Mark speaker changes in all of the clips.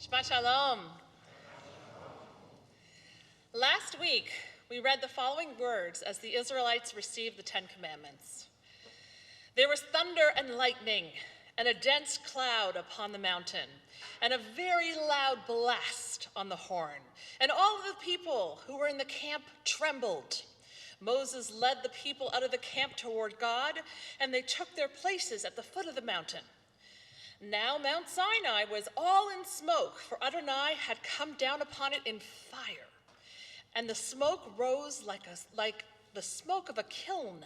Speaker 1: Shabbat Shalom. Last week, we read the following words as the Israelites received the Ten Commandments. There was thunder and lightning, and a dense cloud upon the mountain, and a very loud blast on the horn. And all of the people who were in the camp trembled. Moses led the people out of the camp toward God, and they took their places at the foot of the mountain. Now Mount Sinai was all in smoke, for Adonai had come down upon it in fire. And the smoke rose like the smoke of a kiln,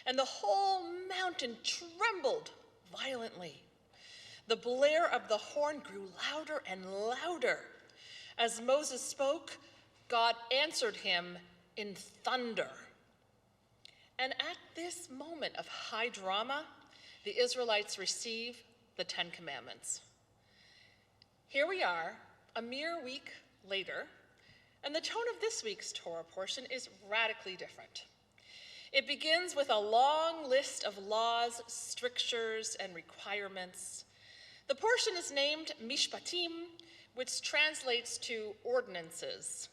Speaker 1: and the whole mountain trembled violently. The blare of the horn grew louder and louder. As Moses spoke, God answered him in thunder. And at this moment of high drama, the Israelites receive the Ten Commandments. Here we are, a mere week later, and the tone of this week's Torah portion is radically different. It begins with a long list of laws, strictures, and requirements. The portion is named Mishpatim, which translates to ordinances.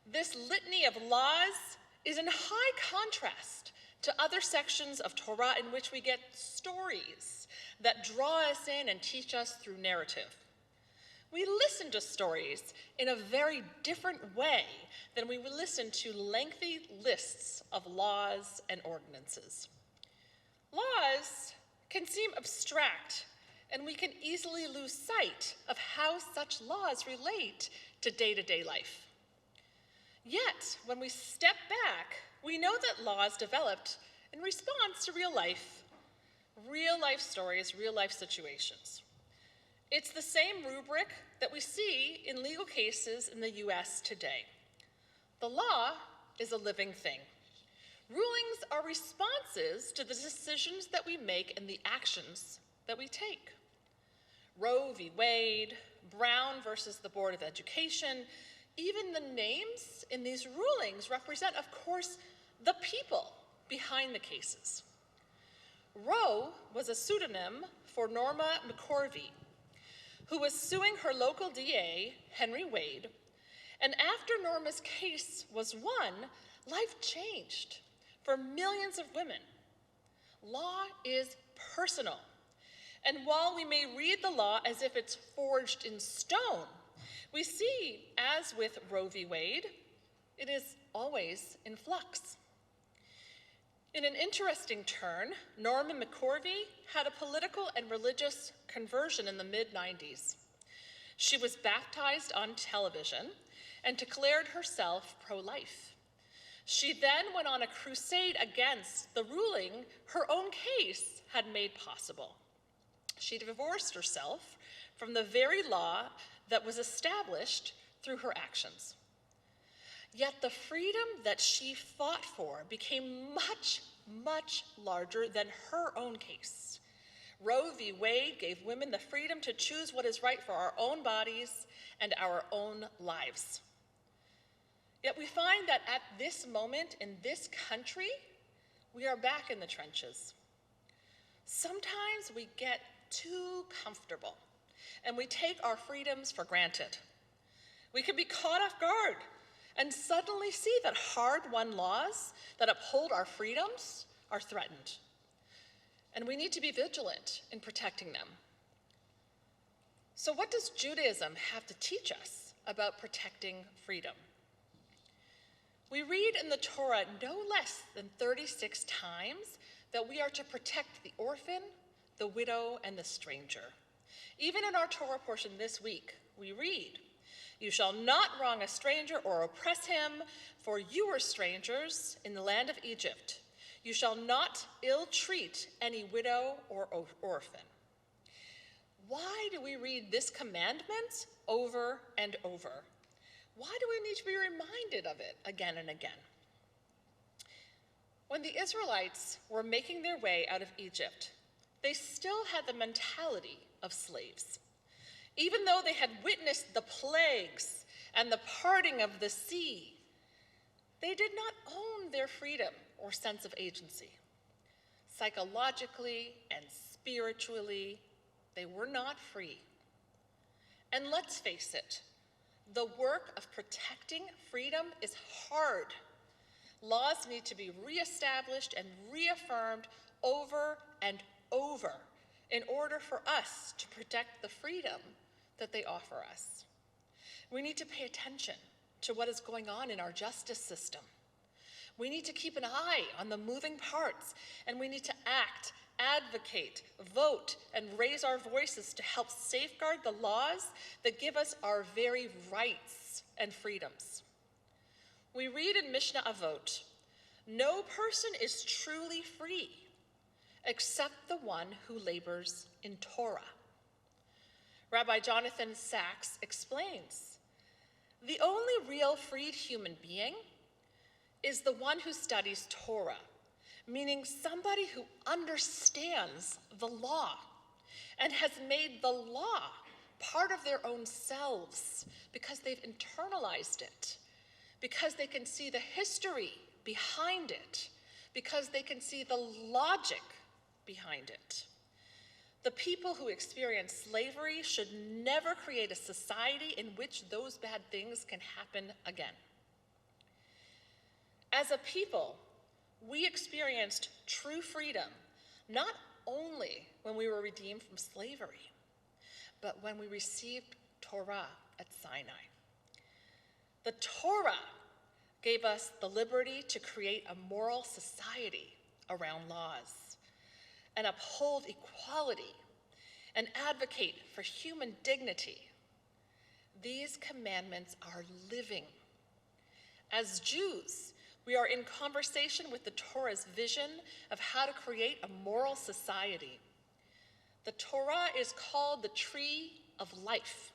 Speaker 1: This litany of laws is in high contrast to other sections of Torah in which we get stories that draw us in and teach us through narrative. We listen to stories in a very different way than we would listen to lengthy lists of laws and ordinances. Laws can seem abstract, and we can easily lose sight of how such laws relate to day-to-day life. Yet, when we step back, we know that laws developed in response to real life stories, real life situations. It's the same rubric that we see in legal cases in the US today. The law is a living thing. Rulings are responses to the decisions that we make and the actions that we take. Roe v. Wade, Brown versus the Board of Education, even the names in these rulings represent, of course, the people behind the cases. Roe was a pseudonym for Norma McCorvey, who was suing her local DA, Henry Wade, and after Norma's case was won, life changed for millions of women. Law is personal, and while we may read the law as if it's forged in stone, we see, as with Roe v. Wade, it is always in flux. In an interesting turn, Norma McCorvey had a political and religious conversion in the mid-90s. She was baptized on television and declared herself pro-life. She then went on a crusade against the ruling her own case had made possible. She divorced herself from the very law that was established through her actions. Yet the freedom that she fought for became much, much larger than her own case. Roe v. Wade gave women the freedom to choose what is right for our own bodies and our own lives. Yet we find that at this moment in this country, we are back in the trenches. Sometimes we get too comfortable and we take our freedoms for granted. We can be caught off guard and suddenly see that hard-won laws that uphold our freedoms are threatened. And we need to be vigilant in protecting them. So what does Judaism have to teach us about protecting freedom? We read in the Torah no less than 36 times that we are to protect the orphan, the widow, and the stranger. Even in our Torah portion this week, we read, "You shall not wrong a stranger or oppress him, for you were strangers in the land of Egypt. You shall not ill-treat any widow or orphan." Why do we read this commandment over and over? Why do we need to be reminded of it again and again? When the Israelites were making their way out of Egypt, they still had the mentality of slaves. Even though they had witnessed the plagues and the parting of the sea, they did not own their freedom or sense of agency. Psychologically and spiritually, they were not free. And let's face it, the work of protecting freedom is hard. Laws need to be reestablished and reaffirmed over and over in order for us to protect the freedom that they offer us. We need to pay attention to what is going on in our justice system. We need to keep an eye on the moving parts, and we need to act, advocate, vote, and raise our voices to help safeguard the laws that give us our very rights and freedoms. We read in Mishnah Avot, "No person is truly free except the one who labors in Torah." Rabbi Jonathan Sacks explains, "The only real freed human being is the one who studies Torah, meaning somebody who understands the law and has made the law part of their own selves because they've internalized it, because they can see the history behind it, because they can see the logic behind it. The people who experience slavery should never create a society in which those bad things can happen again." As a people, we experienced true freedom not only when we were redeemed from slavery, but when we received Torah at Sinai. The Torah gave us the liberty to create a moral society around laws and uphold equality and advocate for human dignity. These commandments are living. As Jews, we are in conversation with the Torah's vision of how to create a moral society. The Torah is called the tree of life.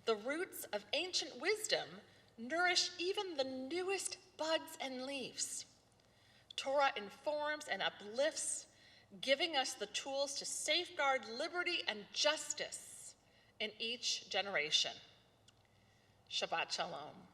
Speaker 1: The roots of ancient wisdom nourish even the newest buds and leaves. Torah informs and uplifts, giving us the tools to safeguard liberty and justice in each generation. Shabbat Shalom.